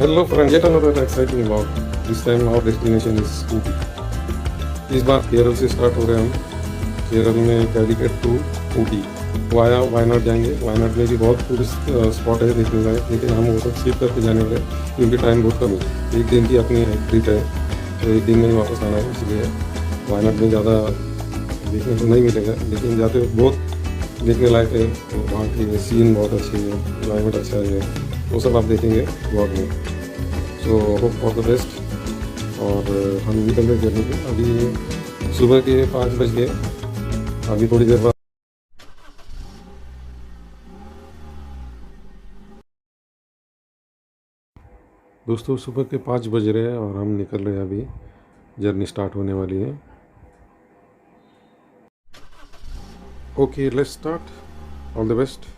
Hello friends, yet another exciting vlog. This time our destination is Ooty. इस बार केरल से start हो रहे हैं हम। केरल में कैलिकट टू ऊटी वाया वायनाड जाएंगे। वायनाड में भी बहुत टूरिस्ट स्पॉट है देखने लायक, लेकिन हम वो सब स्किप करके जाने वाले हैं क्योंकि टाइम बहुत कम है। एक दिन की अपनी ट्रिप है तो एक दिन में ही वापस आना है, इसलिए वायनाड में ज़्यादा देखने को नहीं मिलेगा, लेकिन जाते वक्त बहुत देखने लायक है। तो वहाँ की सीन बहुत अच्छी है, क्लाइमेट अच्छा है, वो सब आप देखेंगे ब्लॉग में। So hope for the best. और हम निकल रहे जर्नी पे। अभी सुबह के 5 बज गए। अभी थोड़ी देर बाद दोस्तों सुबह के 5 बज रहे हैं और हम निकल रहे हैं। अभी जर्नी स्टार्ट होने वाली है। Okay let's start. All the best.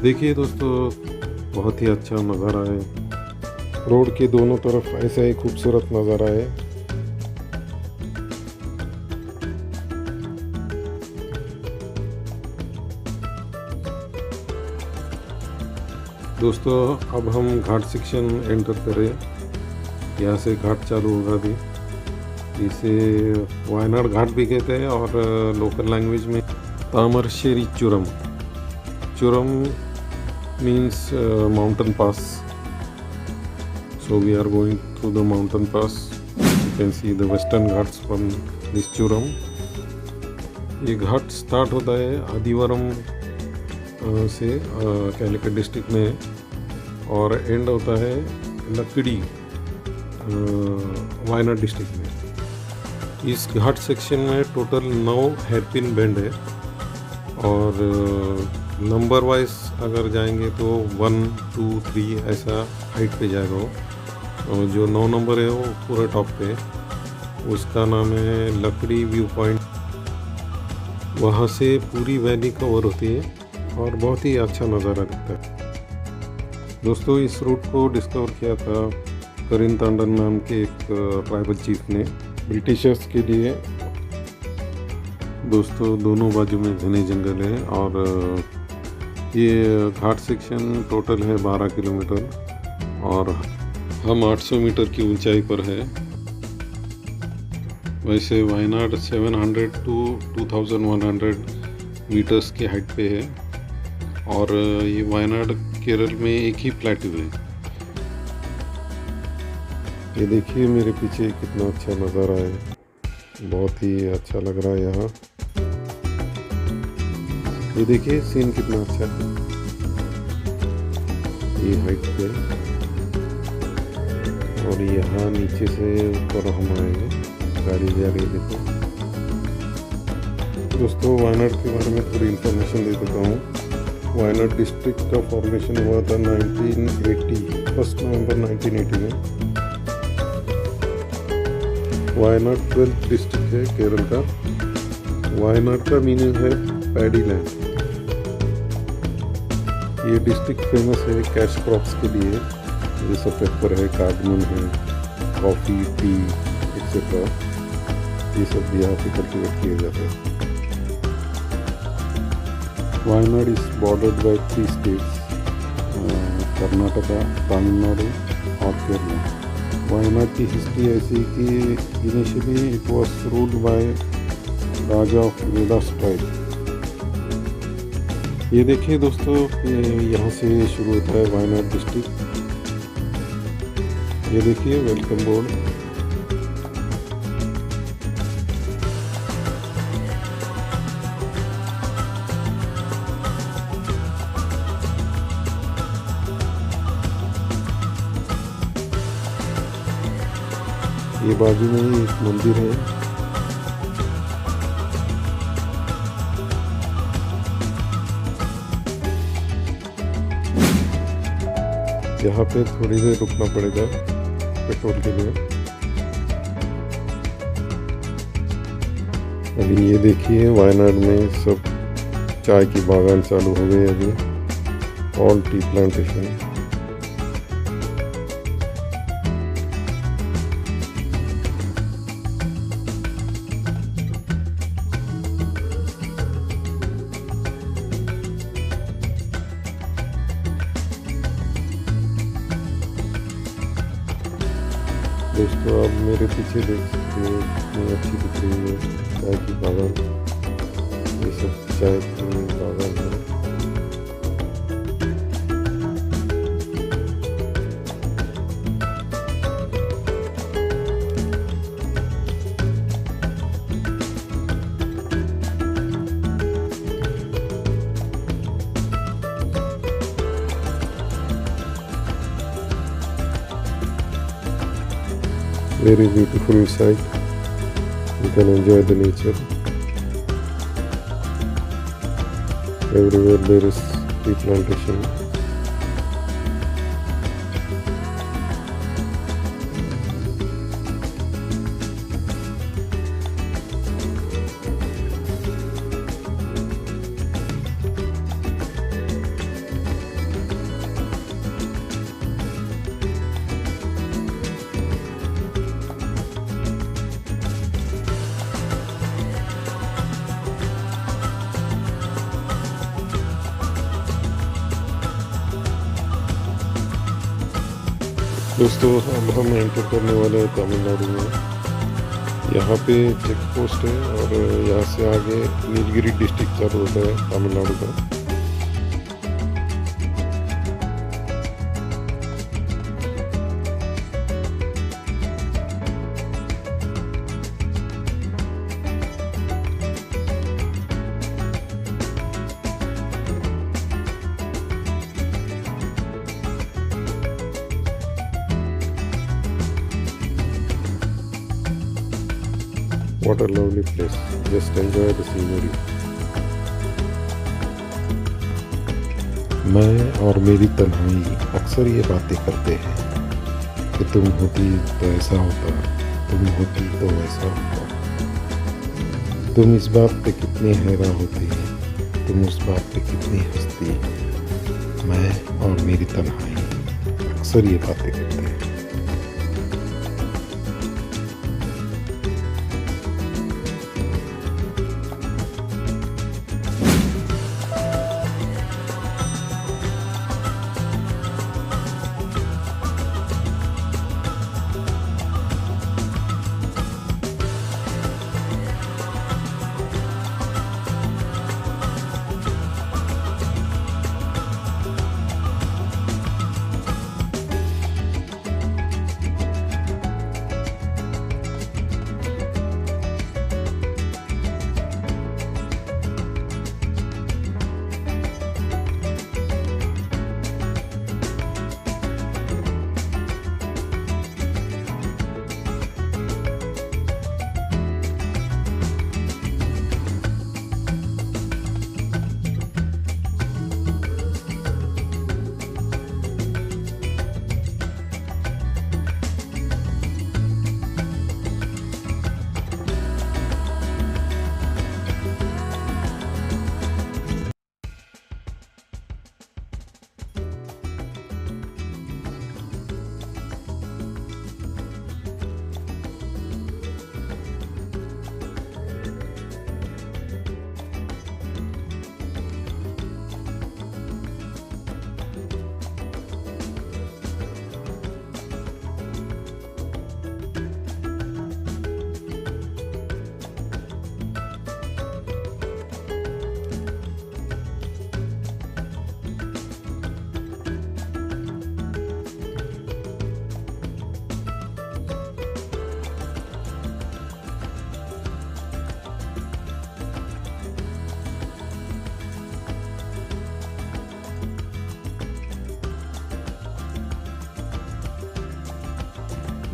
देखिए दोस्तों, बहुत ही अच्छा नज़ारा है। रोड के दोनों तरफ ऐसा ही खूबसूरत नज़ारा है। दोस्तों अब हम घाट सेक्शन एंटर करें। यहाँ से घाट चालू होगा अभी। इसे वायनाड घाट भी कहते हैं और लोकल लैंग्वेज में तामरशेरी चुरम। चुरम means mountain pass. So we are going through the mountain pass. You can see the western ghats from this Churam. ये घाट स्टार्ट होता है आदिवारम से कैलिकट डिस्ट्रिक्ट में और एंड होता है लकड़ी वायनाड डिस्ट्रिक्ट में। इस घाट सेक्शन में टोटल 9 हेयरपिन बेंड है और नंबर वाइज अगर जाएंगे तो 1, 2, 3 ऐसा हाइट पे जाएगा वो। और जो 9 नंबर है वो पूरा टॉप पे, उसका नाम है लकड़ी व्यू पॉइंट। वहाँ से पूरी वैली कवर होती है और बहुत ही अच्छा नज़ारा दिखता है। दोस्तों इस रूट को डिस्कवर किया था करिन तांडन नाम के एक ट्राइबल चीफ ने ब्रिटिशर्स के लिए। दोस्तों दोनों बाजू में घने जंगल है और ये घाट सेक्शन टोटल है 12 किलोमीटर और हम 800 मीटर की ऊंचाई पर है। वैसे वायनाड 700 टू 2100 मीटर्स की हाइट पे है और ये वायनाड केरल में एक ही प्लेटू है। ये देखिए मेरे पीछे कितना अच्छा नज़ारा है, बहुत ही अच्छा लग रहा है यहाँ। ये देखिए सीन कितना अच्छा है ये हाइट पे। और यहाँ नीचे से ऊपर हम आएंगे, गाड़ी जा रही है देखो। दोस्तों वायनाड के बारे में थोड़ी इन्फॉर्मेशन दे देता हूँ। वायनाड डिस्ट्रिक्ट का फॉर्मेशन हुआ था 1980, 1 नवंबर 1980 में। वायनाड 12th डिस्ट्रिक्ट है केरल का। वायनाड का मीनिंग है पैडी लैंड। ये डिस्ट्रिक्ट फेमस है कैश क्रॉप्स के लिए, जैसे पेपर है, कार्डमन है, कॉफ़ी, टी एक्सेट्रा। ये सब यहाँ पे कल्टिवेट किए जाते हैं। Wayanad is bordered by 3 states, Karnataka, Tamil Nadu और केरला। वायनाड की हिस्ट्री ऐसी कि initially it was ruled by raja of Vedas tribe. ये देखिए दोस्तों, ये यहाँ से शुरू होता है वायनाड डिस्ट्रिक्ट। ये देखिए वेलकम बोर्ड। ये बाजू में ही एक मंदिर है। यहाँ पे थोड़ी देर रुकना पड़ेगा पेट्रोल के लिए। अभी ये देखिए वायनाड में सब चाय की बागान चालू हो गए अभी, ऑल टी प्लांटेशन। दोस्तों आप मेरे पीछे देख सकते हो कितनी अच्छी दिख रही है चाय की बागान। ये सब चाय की बागान है। Very beautiful sight. You can enjoy the nature. Everywhere there is tea plantation. दोस्तों अब हम एंटर करने वाले हैं तमिलनाडु में। यहाँ पे चेक पोस्ट है और यहाँ से आगे नीलगिरी डिस्ट्रिक्ट चालू होता है तमिलनाडु का। What a lovely place. Just enjoy the scenery. मैं और मेरी तन्हाई अक्सर ये बातें करते हैं कि तुम होती तो ऐसा होता, तुम होती तो ऐसा होता। तुम इस बात पे कितनी हैरान होती, तुम उस बात पे कितनी हंसती। मैं और मेरी तन्हाई अक्सर ये बातें करते हैं।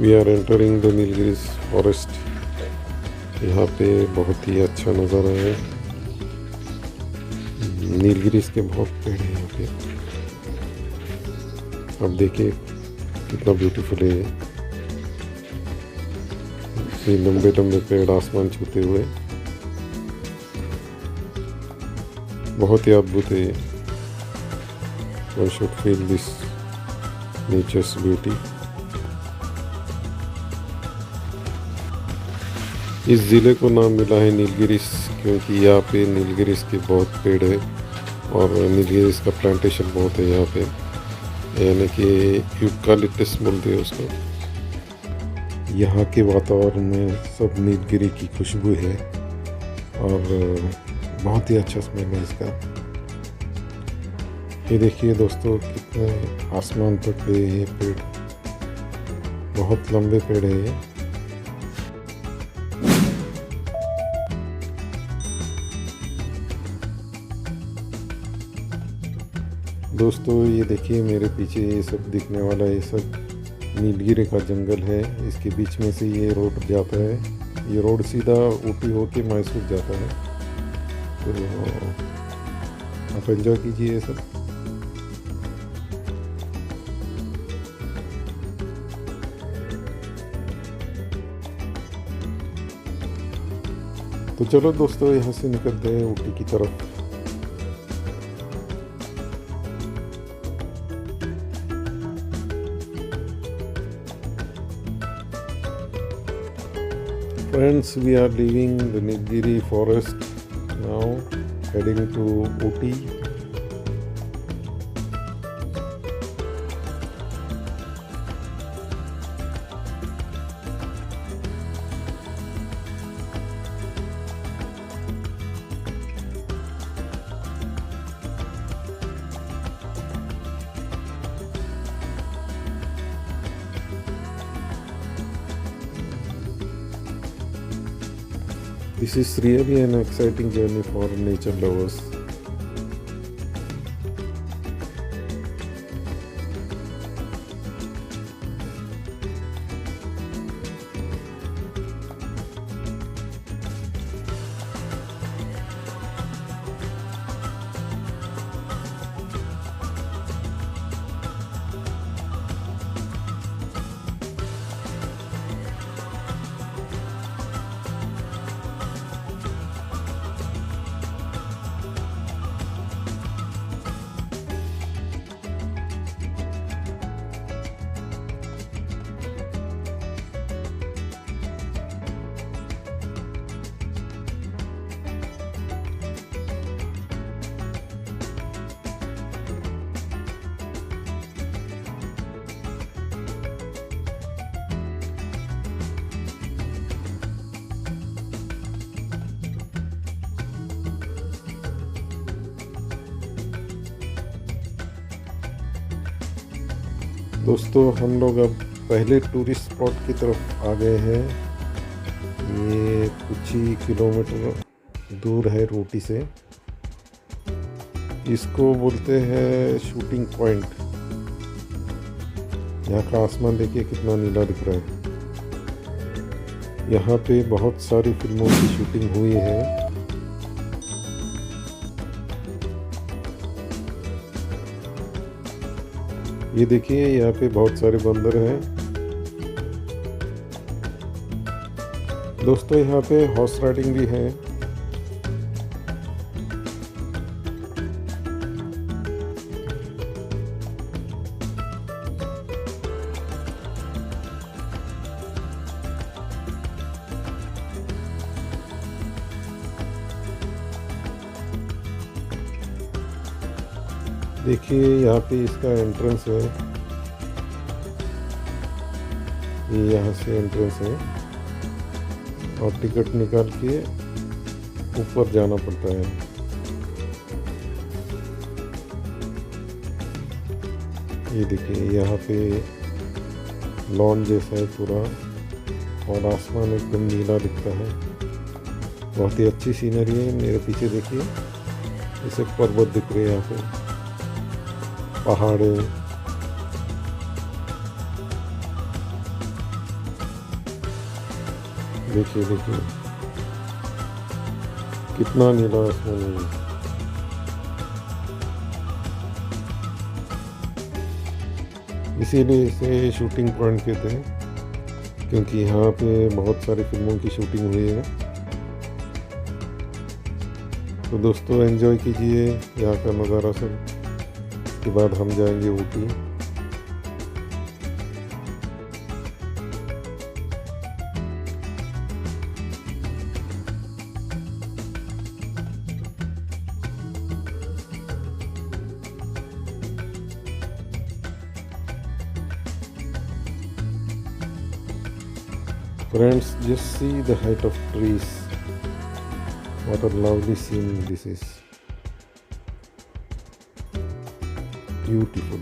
We are entering the Nilgiris forest. यहाँ पे बहुत ही अच्छा नज़ारा है। नीलगिरीज के बहुत पेड़ हैं यहाँ पे। अब देखिए कितना ब्यूटीफुल है ये लंबे लंबे पेड़ आसमान छूते हुए। बहुत ही अद्भुत है ये। One should feel this nature's beauty. इस ज़िले को नाम मिला है नीलगिरिस, क्योंकि यहाँ पे नीलगिरिस के बहुत पेड़ है और नीलगिरिस का प्लांटेशन बहुत है यहाँ पे, यानी कि यूकालिप्टस बोलते हैं उसको। यहाँ के वातावरण में सब नीलगिरी की खुशबू है और बहुत ही अच्छा स्मेल है इसका। ये देखिए दोस्तों, कितने आसमान तक है ये पेड़, बहुत लंबे पेड़ है ये। दोस्तों ये देखिए मेरे पीछे ये सब दिखने वाला, ये सब नीलगिरी का जंगल है। इसके बीच में से ये रोड जाता है। ये रोड सीधा ऊटी होके मैसूर जाता है। तो आप एंजॉय कीजिए ये सब। तो चलो दोस्तों, यहाँ से निकलते हैं ऊटी की तरफ। Friends, we are leaving the Nilgiri forest now, heading to Ooty. This is really an exciting journey for nature lovers. दोस्तों हम लोग अब पहले टूरिस्ट स्पॉट की तरफ आ गए हैं। ये कुछ ही किलोमीटर दूर है ऊटी से। इसको बोलते हैं शूटिंग पॉइंट। यहाँ का आसमान देखिए कितना नीला दिख रहा है। यहाँ पे बहुत सारी फिल्मों की शूटिंग हुई है। ये देखिए यहाँ पे बहुत सारे बंदर हैं। दोस्तों यहाँ पे हॉर्स राइडिंग भी है। देखिए यहाँ पे इसका एंट्रेंस है। ये यहाँ से एंट्रेंस है और टिकट निकाल के ऊपर जाना पड़ता है। ये देखिए यहाँ पे लॉन जैसा है पूरा और आसमान एकदम नीला दिखता है। बहुत ही अच्छी सीनरी है। मेरे पीछे देखिए इसे पर्वत दिख रहे हैं, यहाँ पे पहाड़ है। देखिए देखिए कितना नीला आसमान है। इसीलिए इसे शूटिंग पॉइंट कहते हैं, क्योंकि यहाँ पे बहुत सारी फिल्मों की शूटिंग हुई है। तो दोस्तों एंजॉय कीजिए यहाँ का नज़ारा सब। के बाद हम जाएंगे Ooty. Friends, just see the height of trees. What a lovely scene this is. Beautiful.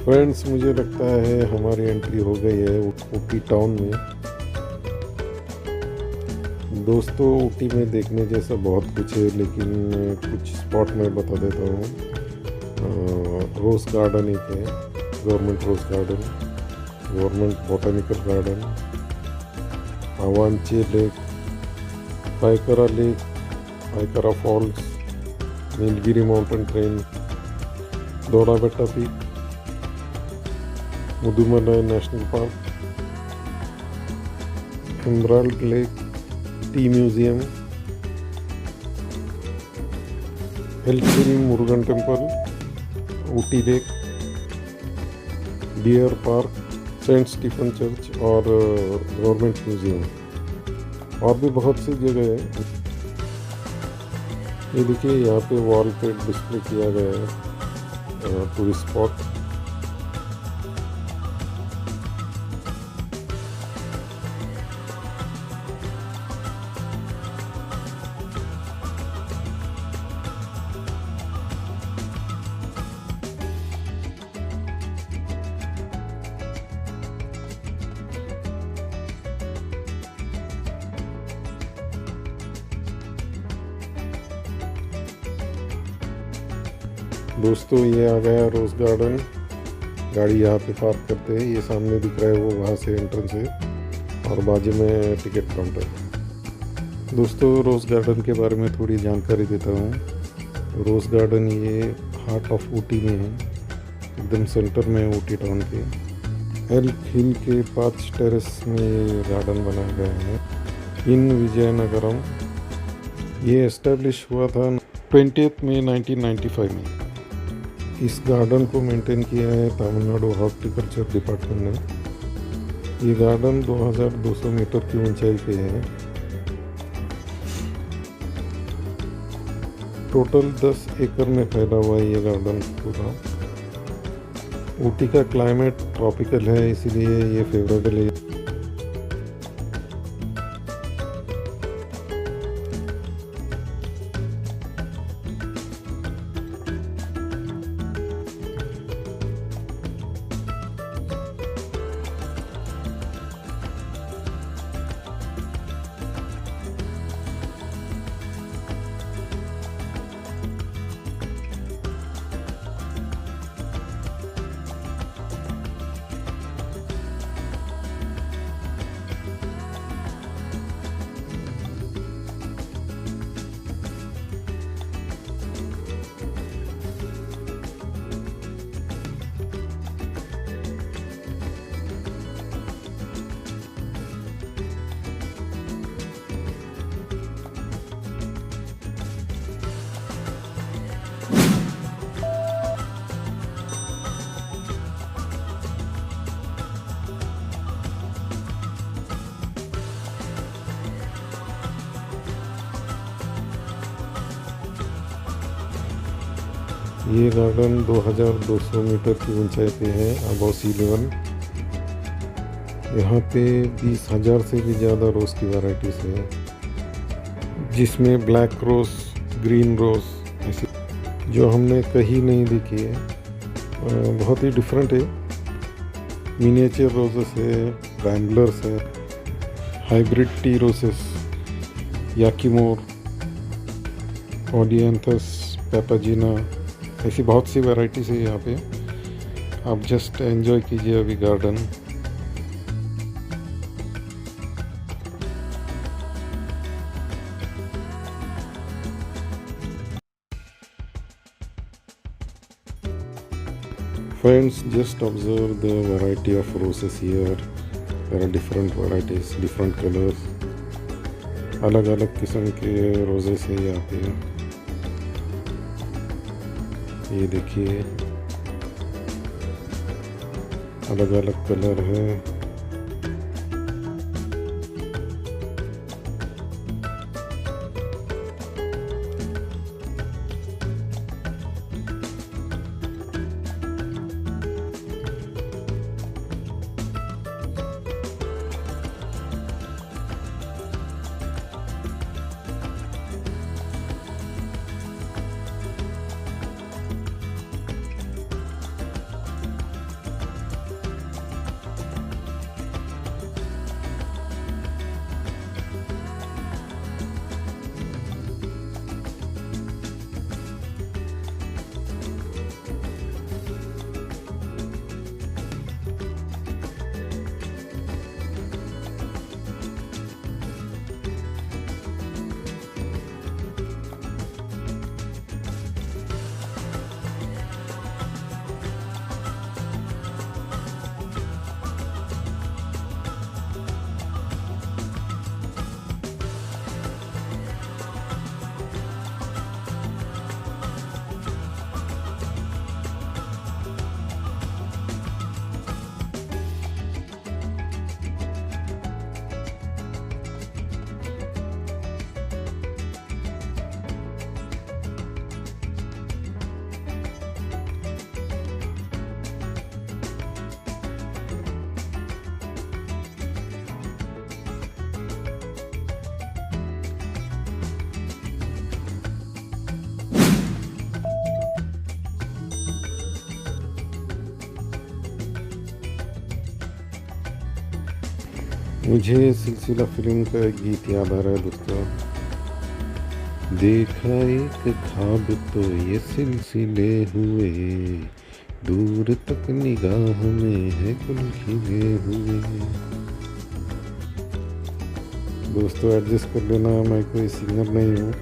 Friends, मुझे लगता है हमारी एंट्री हो गई है ऊटी टाउन में। दोस्तों, ऊटी में देखने जैसा बहुत कुछ है, लेकिन कुछ स्पॉट मैं बता देता हूँ। रोज़ गार्डन एक है, government rose garden, government botanical garden, avalanche lake, Pykara falls, Nilgiri mountain train, Dodda Betta peak, Mudumalai national park, emerald lake, tea museum, एलसिरी Murugan temple, Ooty lake, deer park, saint Stephen church और गवर्नमेंट म्यूजियम और भी बहुत सी जगह है। ये देखिए, यहाँ पे वॉल पे डिस्प्ले किया गया है टूरिस्ट स्पॉट। दोस्तों, ये आ गया रोज़ गार्डन। गाड़ी यहाँ पे पार्क करते हैं। ये सामने दिख रहा है वो वहाँ से एंट्रेंस है और बाजू में टिकट काउंटर। दोस्तों, रोज़ गार्डन के बारे में थोड़ी जानकारी देता हूँ। रोज़ गार्डन ये हार्ट ऑफ ऊटी में है, एकदम सेंटर में है ऊटी टाउन के। एल्क हिल के 5 टेरेस में ये गार्डन बनाया गया है इन विजयनगरम। ये एस्टेब्लिश हुआ था 20 मई 1995 में। इस गार्डन को मेंटेन किया है तमिलनाडु हॉर्टिकल्चर डिपार्टमेंट ने। ये गार्डन 2200 मीटर की ऊंचाई पे है। टोटल 10 एकड़ में फैला हुआ है ये गार्डन पूरा। ऊटी का क्लाइमेट ट्रॉपिकल है, इसीलिए ये फेवरेबल है। ये गार्डन 2200 मीटर की ऊंचाई पे है अबव सी लेवल। यहाँ पे 20,000 से भी ज़्यादा रोज़ की वैराइटीज़ है, जिसमें ब्लैक रोज़, ग्रीन रोज़ ऐसी जो हमने कहीं नहीं देखी है। बहुत ही डिफरेंट है। मिनिएचर रोजेस है, रैम्बलर्स है, हाइब्रिड टी रोसेस, याकीमोर, ओडियंथस, पेपाजिना, ऐसी बहुत सी वैराइटीज़ है यहाँ पे। आप जस्ट एंजॉय कीजिए अभी garden. Friends, just observe the variety of roses here. There are different varieties, different colors. अलग अलग किस्म के रोजेस है यहाँ पे। ये देखिए अलग अलग कलर है। मुझे सिलसिला फिल्म का एक गीत याद आ रहा है दोस्तों। देखा एक ख्वाब तो ये सिलसिले हुए, दूर तक निगाह में है गुल खिले हुए। दोस्तों एडजस्ट कर लेना, मैं कोई सिंगर नहीं हूँ।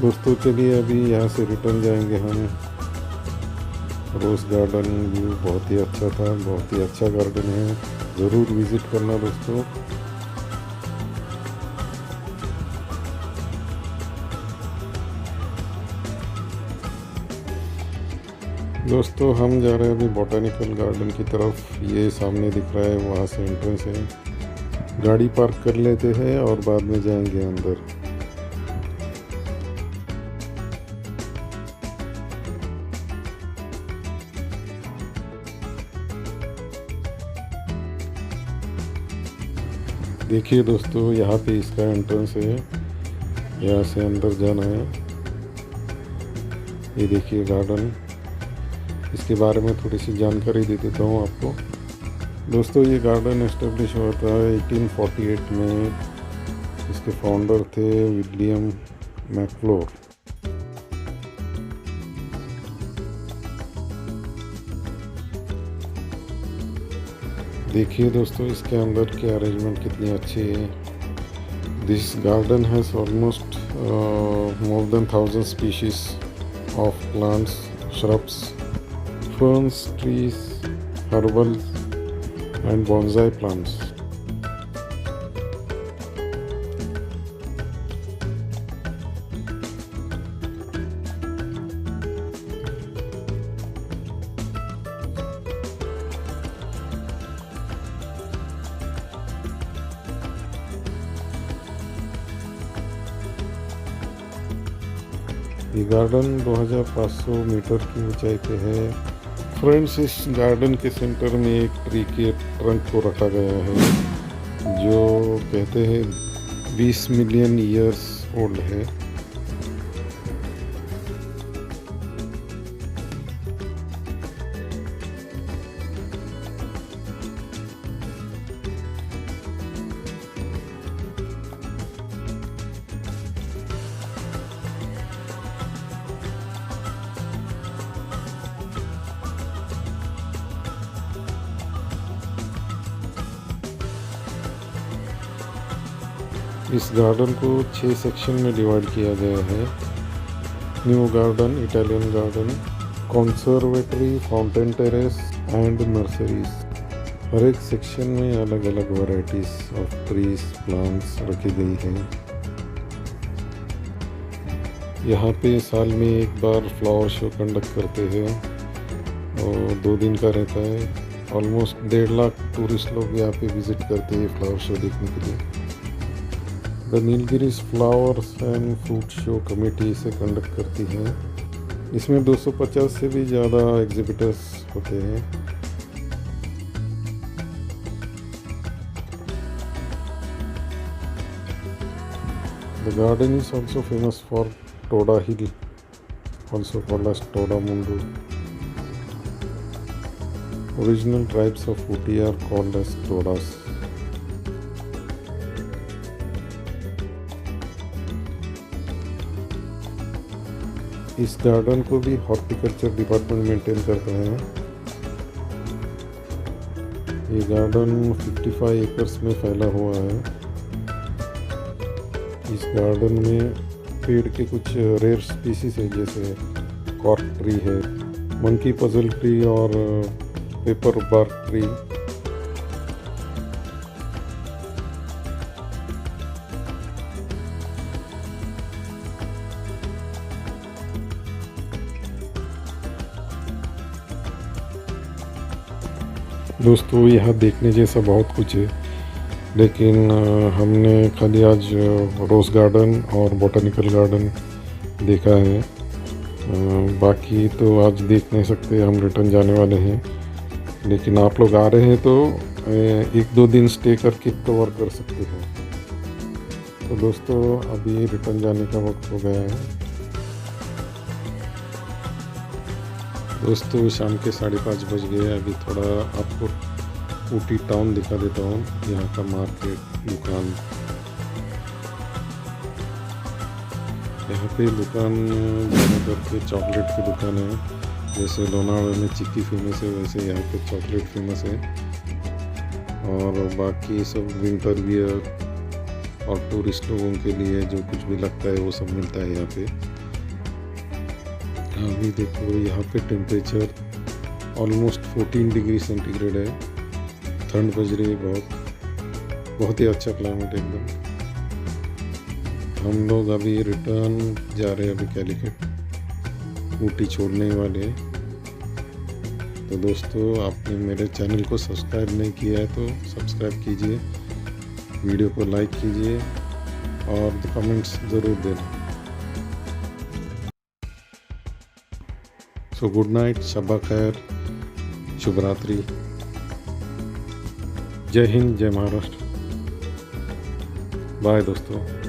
दोस्तों चलिए अभी यहाँ से रिटर्न जाएंगे हम। रोज़ गार्डन व्यू बहुत ही अच्छा था, बहुत ही अच्छा गार्डन है, ज़रूर विज़िट करना दोस्तों। दोस्तों हम जा रहे हैं अभी बॉटनिकल गार्डन की तरफ। ये सामने दिख रहा है, वहाँ से एंट्रेंस है। गाड़ी पार्क कर लेते हैं और बाद में जाएंगे अंदर। देखिए दोस्तों, यहाँ पे इसका एंट्रेंस है, यहाँ से अंदर जाना है। ये देखिए गार्डन, इसके बारे में थोड़ी सी जानकारी दे देता हूँ आपको। दोस्तों ये गार्डन एस्टेब्लिश हुआ था 1848 में। इसके फाउंडर थे विलियम मैक्लोर। देखिए दोस्तों इसके अंदर की अरेंजमेंट कितनी अच्छी है। This garden has almost more than 1000 species of plants, shrubs, ferns, trees, herbals and bonsai plants. ये गार्डन 2500 मीटर की ऊंचाई पे है। फ्रेंड्स इस गार्डन के सेंटर में एक ट्री के ट्रंक को रखा गया है जो कहते हैं 20 मिलियन ईयर्स ओल्ड है। इस गार्डन को 6 सेक्शन में डिवाइड किया गया है। New garden, Italian garden, conservatory, fountain terrace and nurseries. हर एक सेक्शन में अलग अलग वैरायटीज ऑफ ट्रीज, प्लांट्स रखी गई हैं। यहाँ पे साल में एक बार फ्लावर शो कंडक्ट करते हैं और 2 दिन का रहता है। ऑलमोस्ट 1.5 लाख टूरिस्ट लोग यहाँ पे विजिट करते हैं फ्लावर शो देखने के लिए। The Nilgiris flowers and fruit show committee इसे कंडक्ट करती है। इसमें 250 से भी ज़्यादा एग्जिबिटर्स होते हैं। The garden is also famous for Toda hill, also called as Toda Mundu. Original tribes of Ooty are called as Todas. इस गार्डन को भी हॉर्टिकल्चर डिपार्टमेंट मेंटेन करता है। ये गार्डन 55 एकर्स में फैला हुआ है। इस गार्डन में पेड़ के कुछ रेयर स्पीसीज है, जैसे कॉर्क ट्री है, मंकी पजल ट्री और पेपर बार्क ट्री। दोस्तों यहाँ देखने जैसा बहुत कुछ है, लेकिन हमने खाली आज रोज़ गार्डन और बॉटनिकल गार्डन देखा है। बाकी तो आज देख नहीं सकते, हम रिटर्न जाने वाले हैं। लेकिन आप लोग आ रहे हैं तो 1-2 दिन स्टे करके कवर कर सकते हैं। तो दोस्तों अभी रिटर्न जाने का वक्त हो गया है। दोस्तों शाम के 5:30 बज गए। अभी थोड़ा आपको ऊटी टाउन दिखा देता हूँ, यहाँ का मार्केट, दुकान। यहाँ पे दुकान ज़्यादातर के चॉकलेट की दुकान है। जैसे लोनावला में चिक्की फेमस है, वैसे यहाँ पे चॉकलेट फेमस है। और बाकी सब विंटर वियर और टूरिस्ट लोगों के लिए जो कुछ भी लगता है वो सब मिलता है यहाँ पे। अभी देखो यहाँ पे टेम्परेचर ऑलमोस्ट 14 डिग्री सेंटीग्रेड है। ठंड बज रही है बहुत ही अच्छा क्लाइमेट एकदम। हम लोग अभी रिटर्न जा रहे हैं अभी कैलिकट, ऊटी छोड़ने वाले हैं। तो दोस्तों आपने मेरे चैनल को सब्सक्राइब नहीं किया है तो सब्सक्राइब कीजिए, वीडियो को लाइक कीजिए और कमेंट्स ज़रूर देना। सो गुड नाइट, शब्बा खैर, शुभ रात्रि, जय हिंद, जय महाराष्ट्र, बाय दोस्तों।